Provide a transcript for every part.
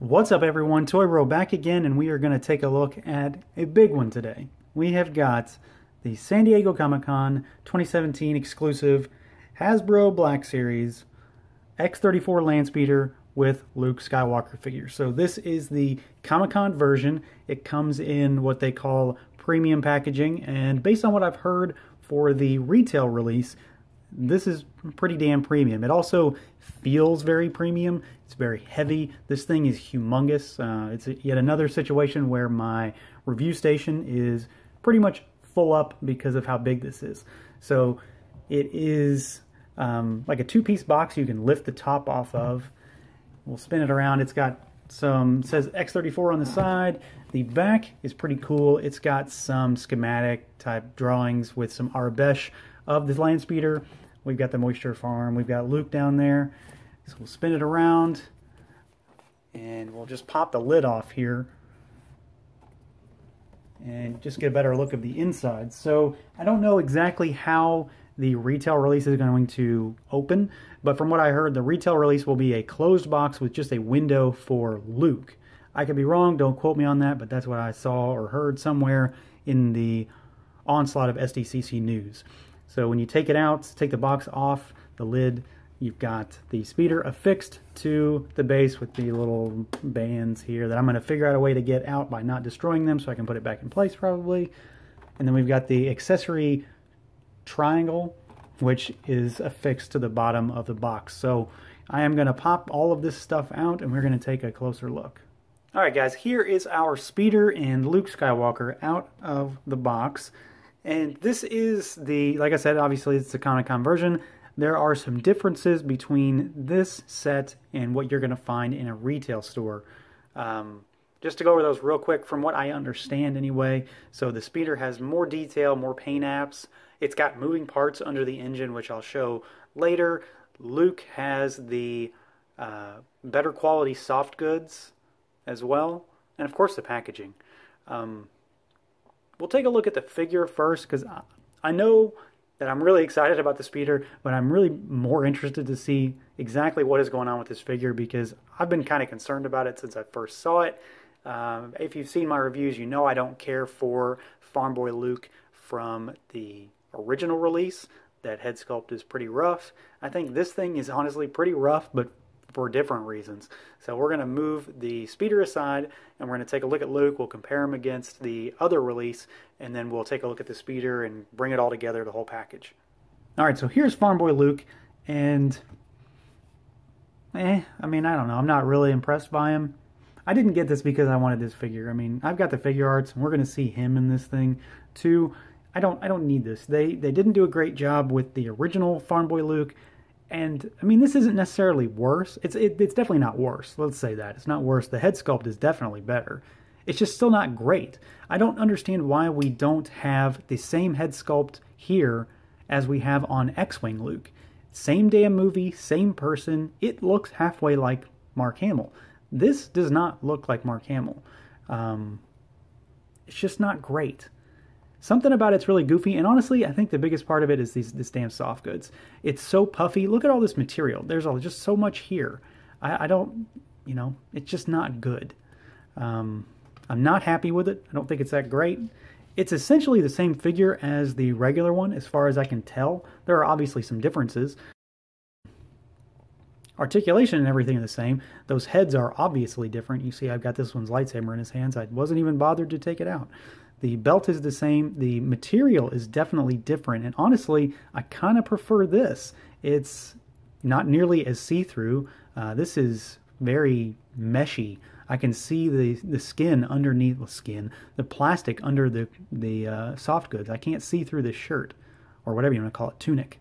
What's up everyone, Toy Bro back again, and we are going to take a look at a big one today. We have got the San Diego Comic-Con 2017 exclusive Hasbro Black Series X-34 Landspeeder with Luke Skywalker figure. So this is the Comic-Con version. It comes in what they call premium packaging, and based on what I've heard for the retail release, this is pretty damn premium. It also feels very premium. It's very heavy. This thing is humongous. It's yet another situation where my review station is pretty much full up because of how big this is. So it is like a two-piece box you can lift the top off of. We'll spin it around. It's got some, says X-34 on the side. The back is pretty cool. It's got some schematic type drawings with some Arabesh of the Landspeeder. We've got the moisture farm. We've got Luke down there. So we'll spin it around and we'll just pop the lid off here and just get a better look of the inside. So I don't know exactly how the retail release is going to open, but from what I heard, the retail release will be a closed box with just a window for Luke. I could be wrong, don't quote me on that, but that's what I saw or heard somewhere in the onslaught of SDCC news. So when you take it out, take the box off the lid, you've got the speeder affixed to the base with the little bands here that I'm going to figure out a way to get out by not destroying them so I can put it back in place probably. And then we've got the accessory triangle, which is affixed to the bottom of the box. So I am going to pop all of this stuff out and we're going to take a closer look. Alright guys, here is our speeder and Luke Skywalker out of the box. And this is the, like I said, obviously it's the Comic-Con version. There are some differences between this set and what you're going to find in a retail store. Just to go over those real quick, from what I understand anyway. So the speeder has more detail, more paint apps. It's got moving parts under the engine, which I'll show later. Luke has the better quality soft goods as well. And of course the packaging. We'll take a look at the figure first, because I know that I'm really excited about the speeder, but I'm really more interested to see exactly what is going on with this figure, because I've been kind of concerned about it since I first saw it. If you've seen my reviews, you know I don't care for Farm Boy Luke from the original release. That head sculpt is pretty rough. I think this thing is honestly pretty rough, but for different reasons. So we're going to move the speeder aside and we're going to take a look at Luke. We'll compare him against the other release, and then we'll take a look at the speeder and bring it all together, the whole package. Alright, so here's Farm Boy Luke, and I mean, I don't know. I'm not really impressed by him. I didn't get this because I wanted this figure. I mean, I've got the figure arts and we're going to see him in this thing too. I don't need this. They didn't do a great job with the original Farm Boy Luke. And, I mean, this isn't necessarily worse. It's definitely not worse. Let's say that. It's not worse. The head sculpt is definitely better. It's just still not great. I don't understand why we don't have the same head sculpt here as we have on X-Wing Luke. Same damn movie, same person. It looks halfway like Mark Hamill. This does not look like Mark Hamill. It's just not great. Something about it's really goofy, and honestly, I think the biggest part of it is this damn soft goods. It's so puffy. Look at all this material. There's just so much here. I don't, you know, it's just not good. I'm not happy with it. I don't think it's that great. It's essentially the same figure as the regular one, as far as I can tell. There are obviously some differences. Articulation and everything are the same. Those heads are obviously different. You see I've got this one's lightsaber in his hands. I wasn't even bothered to take it out. The belt is the same. The material is definitely different. And honestly, I kind of prefer this. It's not nearly as see-through. This is very meshy. I can see the skin underneath the skin, the plastic under the soft goods. I can't see through the shirt, or whatever you want to call it, tunic.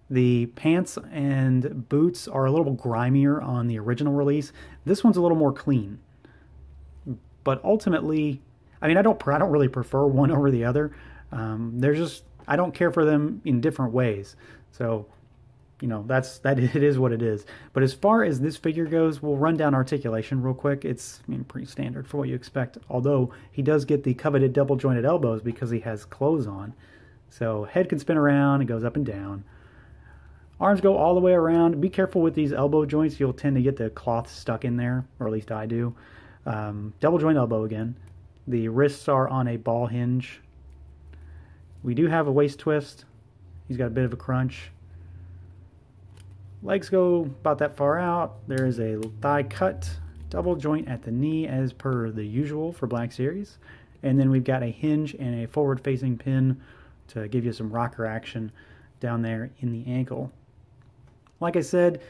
The pants and boots are a little grimier on the original release. This one's a little more clean. But ultimately, I mean, I don't really prefer one over the other. I don't care for them in different ways. So, you know, it is what it is. But as far as this figure goes, we'll run down articulation real quick. It's, I mean, pretty standard for what you expect. Although he does get the coveted double jointed elbows because he has clothes on. So head can spin around, it goes up and down. Arms go all the way around. Be careful with these elbow joints. You'll tend to get the cloth stuck in there, or at least I do. Double joint elbow again. The wrists are on a ball hinge. We do have a waist twist. He's got a bit of a crunch. Legs go about that far out. There is a thigh cut. Double joint at the knee as per the usual for Black Series. And then we've got a hinge and a forward facing pin to give you some rocker action down there in the ankle. Like I said,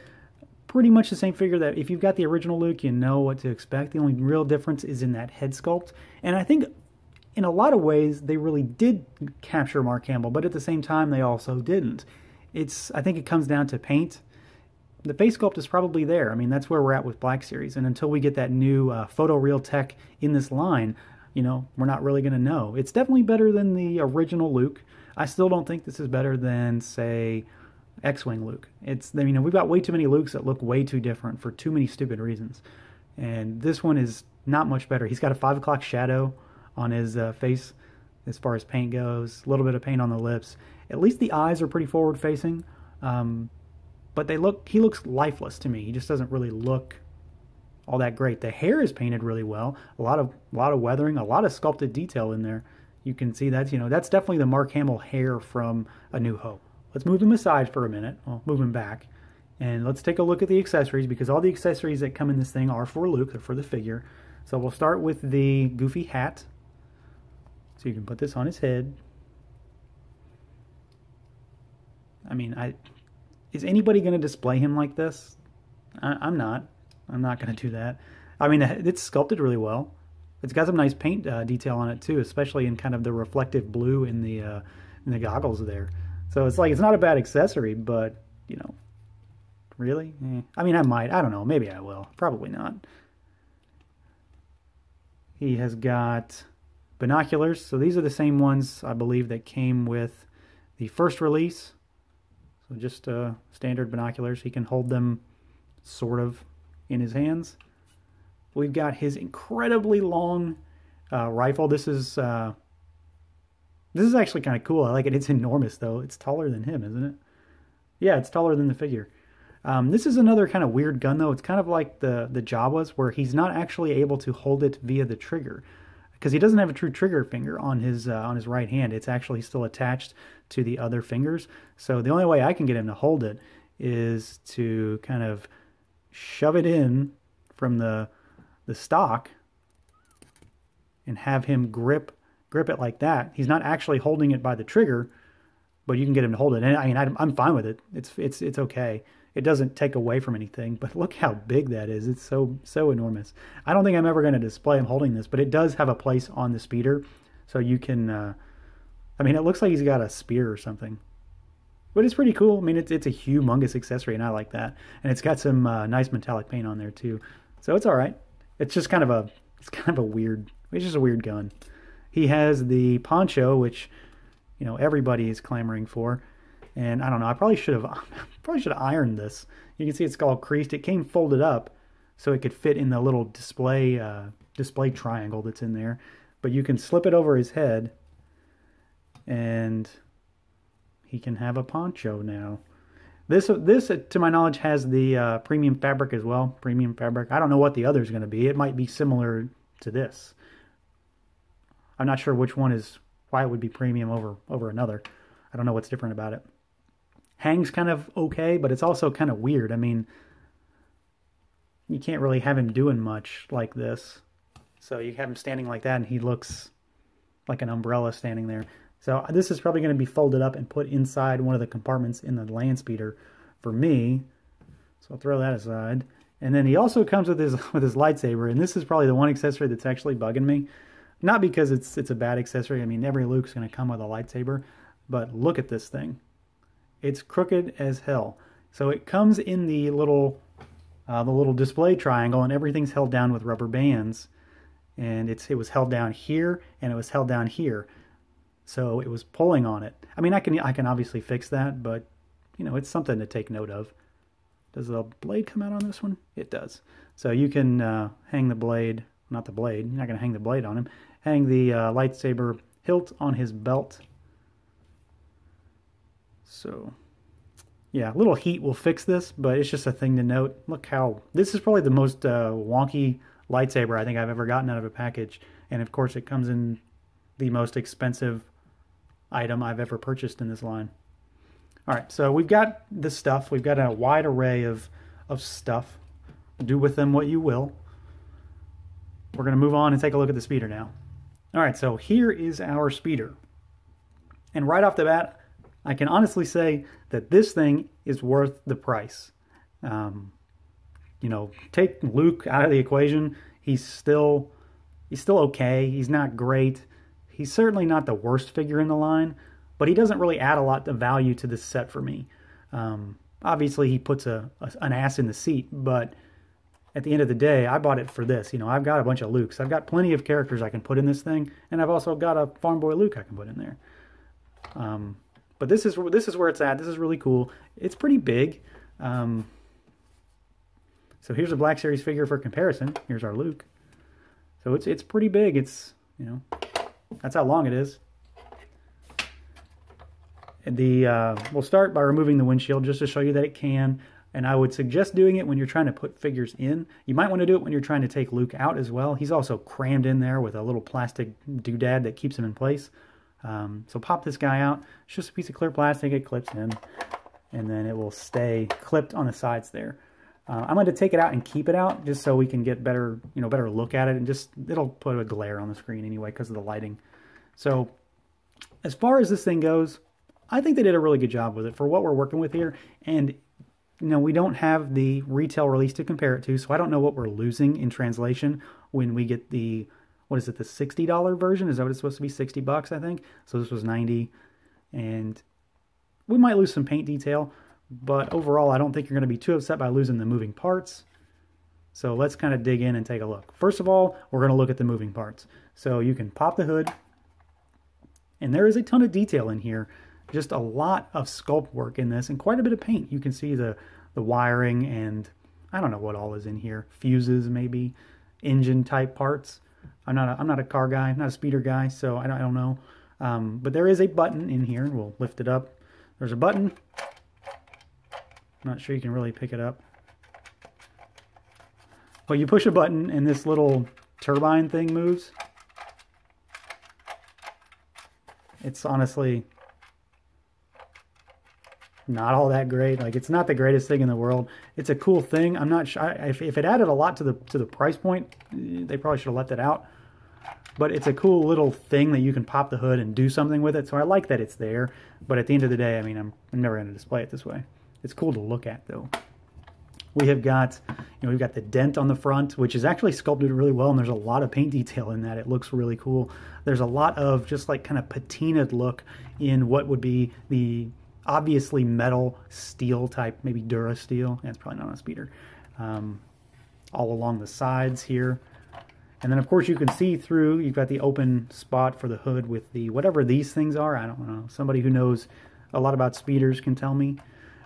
pretty much the same figure that if you've got the original Luke, you know what to expect. The only real difference is in that head sculpt. And I think in a lot of ways they really did capture Mark Hamill, but at the same time they also didn't. I think it comes down to paint. The face sculpt is probably there. I mean, that's where we're at with Black Series. And until we get that new photoreal tech in this line, you know, we're not really going to know. It's definitely better than the original Luke. I still don't think this is better than, say, X-Wing Luke. We've got way too many Lukes that look way too different for too many stupid reasons. And this one is not much better. He's got a 5 o'clock shadow on his face as far as paint goes. A little bit of paint on the lips. At least the eyes are pretty forward facing. But he looks lifeless to me. He just doesn't really look all that great. The hair is painted really well. A lot of weathering, a lot of sculpted detail in there. You can see that's definitely the Mark Hamill hair from A New Hope. Let's move him aside for a minute. Well, move him back. And let's take a look at the accessories, because all the accessories that come in this thing are for Luke. They're for the figure. So we'll start with the goofy hat. So you can put this on his head. I mean, is anybody going to display him like this? I'm not. I'm not going to do that. I mean, it's sculpted really well. It's got some nice paint detail on it too, especially in kind of the reflective blue in the goggles there. So it's not a bad accessory, but you know, really? I mean, I might. I don't know. Maybe I will. Probably not. He has got binoculars. So these are the same ones, I believe, that came with the first release. So just standard binoculars. He can hold them sort of in his hands. We've got his incredibly long rifle. This is actually kind of cool. I like it. It's enormous, though. It's taller than him, isn't it? Yeah, it's taller than the figure. This is another kind of weird gun, though. It's kind of like the Jawas, where he's not actually able to hold it via the trigger, because he doesn't have a true trigger finger on his right hand. It's actually still attached to the other fingers. So the only way I can get him to hold it is to kind of shove it in from the stock and have him grip it like that. He's not actually holding it by the trigger, but you can get him to hold it. And I mean, I'm fine with it. It's okay. It doesn't take away from anything, but look how big that is. It's so enormous. I don't think I'm ever going to display him holding this, but it does have a place on the speeder, so you can, I mean, it looks like he's got a spear or something. But it's pretty cool. I mean, it's a humongous accessory, and I like that. And it's got some nice metallic paint on there too, so it's all right. It's just kind of a weird. It's just a weird gun. He has the poncho, which, you know, everybody is clamoring for. And I don't know, I probably should have ironed this. You can see it's all creased. It came folded up so it could fit in the little display triangle that's in there. But you can slip it over his head and he can have a poncho now. This to my knowledge, has the premium fabric as well. Premium fabric. I don't know what the other is going to be. It might be similar to this. I'm not sure why it would be premium over another. I don't know what's different about it. Hangs kind of okay, but it's also kind of weird. I mean, you can't really have him doing much like this. So you have him standing like that, and he looks like an umbrella standing there. So this is probably going to be folded up and put inside one of the compartments in the Landspeeder for me. So I'll throw that aside. And then he also comes with his lightsaber, and this is probably the one accessory that's actually bugging me. Not because it's a bad accessory. I mean, every Luke's going to come with a lightsaber, but look at this thing. It's crooked as hell. So it comes in the little display triangle, and everything's held down with rubber bands. And it was held down here, and it was held down here. So it was pulling on it. I mean, I can obviously fix that, but you know, it's something to take note of. Does the blade come out on this one? It does. So you can hang the blade, not the blade. You're not going to hang the blade on him. Hang the lightsaber hilt on his belt. So Yeah, a little heat will fix this, but it's just a thing to note. Look how, this is probably the most wonky lightsaber I think I've ever gotten out of a package. And of course it comes in the most expensive item I've ever purchased in this line. All right, so we've got this stuff. We've got a wide array of stuff. Do with them what you will. We're going to move on and take a look at the speeder now. All right, so here is our speeder. And right off the bat, I can honestly say that this thing is worth the price. You know, take Luke out of the equation. He's still okay. He's not great. He's certainly not the worst figure in the line, but he doesn't really add a lot of value to this set for me. Obviously, he puts an ass in the seat, but at the end of the day, I bought it for this. You know, I've got a bunch of Lukes. I've got plenty of characters I can put in this thing, and I've also got a Farm Boy Luke I can put in there. But this is where it's at. This is really cool. It's pretty big. So here's a Black Series figure for comparison. Here's our Luke. So it's pretty big. It's, you know, that's how long it is. And we'll start by removing the windshield just to show you that it can. And I would suggest doing it when you're trying to put figures in. You might want to do it when you're trying to take Luke out as well. He's also crammed in there with a little plastic doodad that keeps him in place. So pop this guy out. It's just a piece of clear plastic. It clips in, and then it will stay clipped on the sides there. I'm going to take it out and keep it out just so we can get better, you know, better look at it, and just it'll put a glare on the screen anyway because of the lighting. So as far as this thing goes, I think they did a really good job with it for what we're working with here. And you know, we don't have the retail release to compare it to, so I don't know what we're losing in translation when we get the, what is it, the $60 version? Is that what it's supposed to be? 60 bucks, I think. So this was 90, and we might lose some paint detail, but overall, I don't think you're going to be too upset by losing the moving parts. So let's kind of dig in and take a look. First of all, we're going to look at the moving parts. So you can pop the hood, and there is a ton of detail in here. Just a lot of sculpt work in this, and quite a bit of paint. You can see the wiring, and I don't know what all is in here. Fuses, maybe engine type parts. I'm not a car guy, I'm not a speeder guy, so I don't know. But there is a button in here. We'll lift it up. There's a button. I'm not sure you can really pick it up. But you push a button, and this little turbine thing moves. It's honestly not all that great. Like, it's not the greatest thing in the world. It's a cool thing. I'm not sure if it added a lot to the price point, they probably should have left it out. But it's a cool little thing that you can pop the hood and do something with it. So I like that it's there. But at the end of the day, I mean, I'm never going to display it this way. It's cool to look at, though. We have got, you know, we've got the dent on the front, which is actually sculpted really well, and there's a lot of paint detail in that. It looks really cool. There's a lot of just like kind of patinaed look in what would be the obviously metal steel type, maybe Dura steel. That's probably not on a speeder. All along the sides here. And then of course you can see through, you've got the open spot for the hood with the, whatever these things are, I don't know. Somebody who knows a lot about speeders can tell me.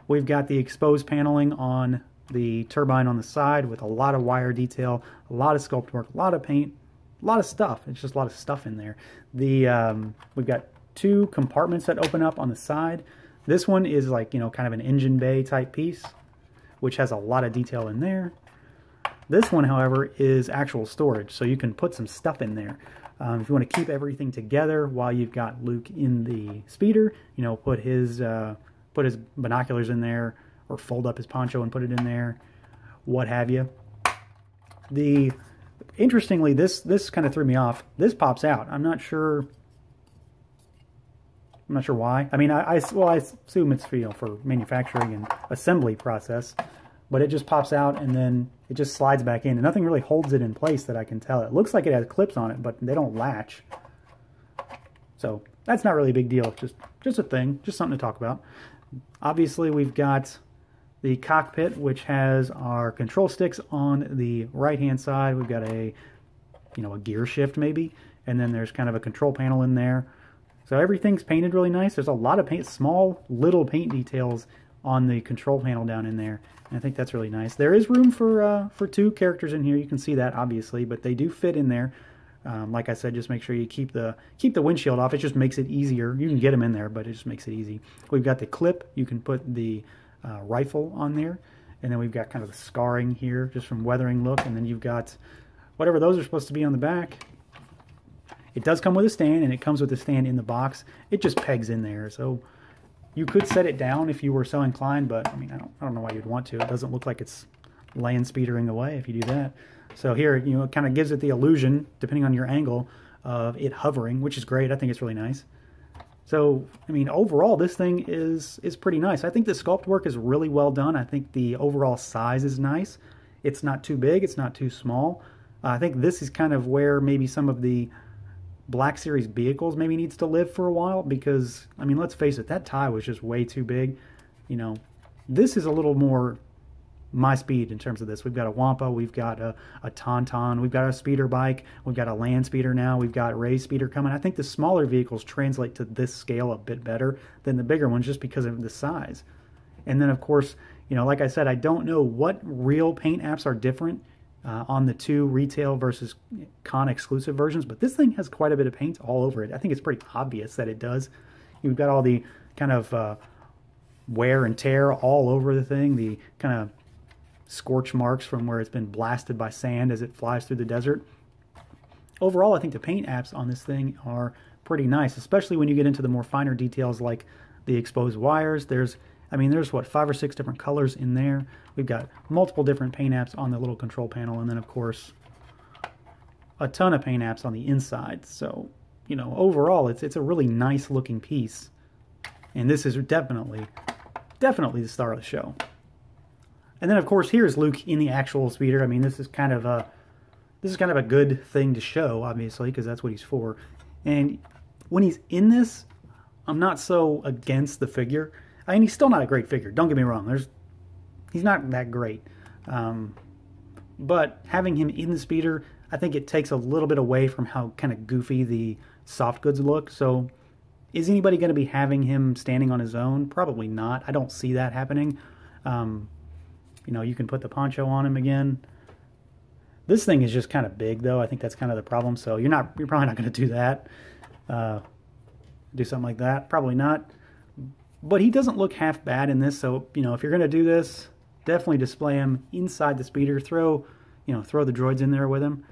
We've got the exposed paneling on the turbine on the side with a lot of wire detail, a lot of sculpt work, a lot of paint, a lot of stuff. It's just a lot of stuff in there. We've got two compartments that open up on the side. This one is like, you know, kind of an engine bay type piece, which has a lot of detail in there. This one, however, is actual storage, so you can put some stuff in there. If you want to keep everything together while you've got Luke in the speeder, you know, put his binoculars in there, or fold up his poncho and put it in there, what have you. Interestingly, this kind of threw me off. This pops out. I'm not sure why. I mean, I assume it's, you know, for manufacturing and assembly process, but it just pops out and then it just slides back in, and nothing really holds it in place that I can tell. It looks like it has clips on it, but they don't latch. So that's not really a big deal. Just a thing, just something to talk about. Obviously, we've got the cockpit, which has our control sticks on the right-hand side. We've got a gear shift maybe, and then there's kind of a control panel in there. So everything's painted really nice. There's a lot of paint, small little paint details on the control panel down in there. And I think that's really nice. There is room for two characters in here. You can see that obviously, but they do fit in there. Like I said, just make sure you keep the windshield off. It just makes it easier. You can get them in there, but it just makes it easy. We've got the clip. You can put the rifle on there. And then we've got kind of the scarring here just from weathering look. And then you've got whatever those are supposed to be on the back. It does come with a stand, and it comes with a stand in the box. It just pegs in there. So you could set it down if you were so inclined, but I mean, I don't know why you'd want to. It doesn't look like it's Landspeedering away if you do that. So here, you know, it kind of gives it the illusion, depending on your angle, of it hovering, which is great. I think it's really nice. So, I mean, overall, this thing is pretty nice. I think the sculpt work is really well done. I think the overall size is nice. It's not too big. It's not too small. I think this is kind of where maybe some of the Black Series vehicles maybe needs to live for a while, because, I mean, let's face it, that tie was just way too big. You know, this is a little more my speed in terms of this. We've got a Wampa, we've got a Tauntaun, we've got a speeder bike, we've got a Landspeeder now, we've got Race Speeder coming. I think the smaller vehicles translate to this scale a bit better than the bigger ones just because of the size. And then, of course, you know, like I said, I don't know what real paint apps are different on the two retail versus con exclusive versions, but this thing has quite a bit of paint all over it. I think it's pretty obvious that it does. You've got all the kind of wear and tear all over the thing, the kind of scorch marks from where it's been blasted by sand as it flies through the desert. Overall, I think the paint apps on this thing are pretty nice, especially when you get into the more finer details like the exposed wires. There's what, 5 or 6 different colors in there. We've got multiple different paint apps on the little control panel, and then of course a ton of paint apps on the inside. So, you know, overall it's a really nice looking piece, and this is definitely the star of the show. And then, of course, here's Luke in the actual speeder. I mean, this is kind of a good thing to show, obviously, because that's what he's for. And when he's in this, I'm not so against the figure. I mean, he's still not a great figure. Don't get me wrong. He's not that great. But having him in the speeder, I think it takes a little bit away from how kind of goofy the soft goods look. So, is anybody going to be having him standing on his own? Probably not. I don't see that happening. You know, you can put the poncho on him again. This thing is just kind of big, though. I think that's kind of the problem. So you're probably not going to do that. Do something like that. Probably not. But he doesn't look half bad in this. So, you know, if you're going to do this, definitely display him inside the speeder. Throw the droids in there with him.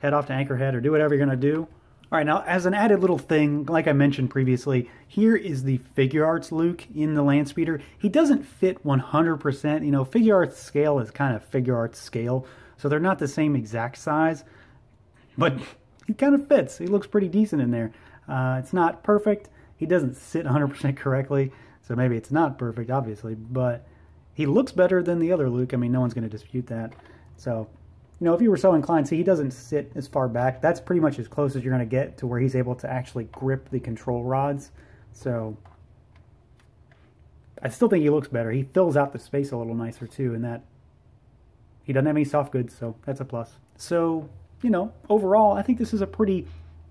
Head off to Anchorhead or do whatever you're going to do. All right, now, as an added little thing, like I mentioned previously, here is the Figure Arts Luke in the Landspeeder. He doesn't fit 100%. You know, Figure Arts scale is kind of Figure Arts scale, so they're not the same exact size, but he kind of fits. He looks pretty decent in there. It's not perfect. He doesn't sit 100% correctly, so maybe it's not perfect, obviously, but he looks better than the other Luke. I mean, no one's going to dispute that. So, you know, if you were so inclined, see, he doesn't sit as far back. That's pretty much as close as you're going to get to where he's able to actually grip the control rods. So, I still think he looks better. He fills out the space a little nicer, too, in that he doesn't have any soft goods, so that's a plus. So, you know, overall, I think this is a pretty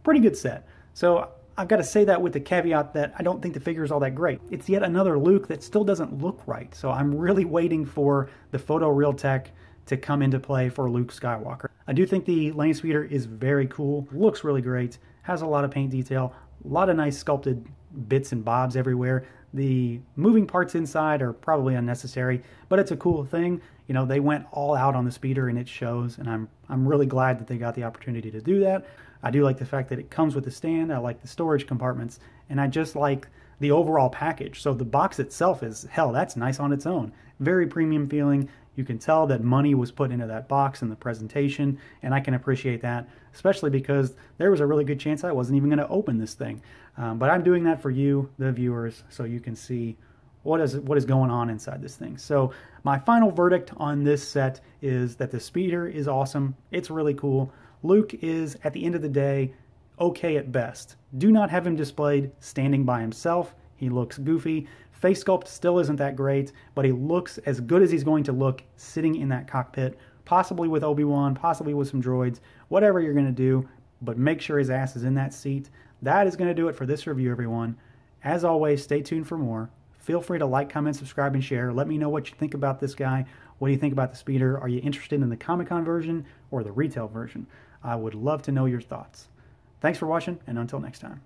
good set. So, I've got to say that with the caveat that I don't think the figure is all that great. It's yet another Luke that still doesn't look right. So, I'm really waiting for the photoreal tech to come into play for Luke Skywalker. I do think the Landspeeder is very cool, looks really great, has a lot of paint detail, a lot of nice sculpted bits and bobs everywhere. The moving parts inside are probably unnecessary, but it's a cool thing. You know, they went all out on the speeder and it shows, and I'm really glad that they got the opportunity to do that. I do like the fact that it comes with a stand, I like the storage compartments, and I just like the overall package. So the box itself is, hell, that's nice on its own. Very premium feeling. You can tell that money was put into that box in the presentation, and I can appreciate that, especially because there was a really good chance I wasn't even going to open this thing. But I'm doing that for you, the viewers, so you can see what is going on inside this thing. So my final verdict on this set is that the speeder is awesome. It's really cool. Luke is, at the end of the day, okay at best. Do not have him displayed standing by himself. He looks goofy. Face sculpt still isn't that great, but he looks as good as he's going to look sitting in that cockpit, possibly with Obi-Wan, possibly with some droids, whatever you're going to do, but make sure his ass is in that seat. That is going to do it for this review, everyone. As always, stay tuned for more. Feel free to like, comment, subscribe, and share. Let me know what you think about this guy. What do you think about the speeder? Are you interested in the Comic-Con version or the retail version? I would love to know your thoughts. Thanks for watching, and until next time.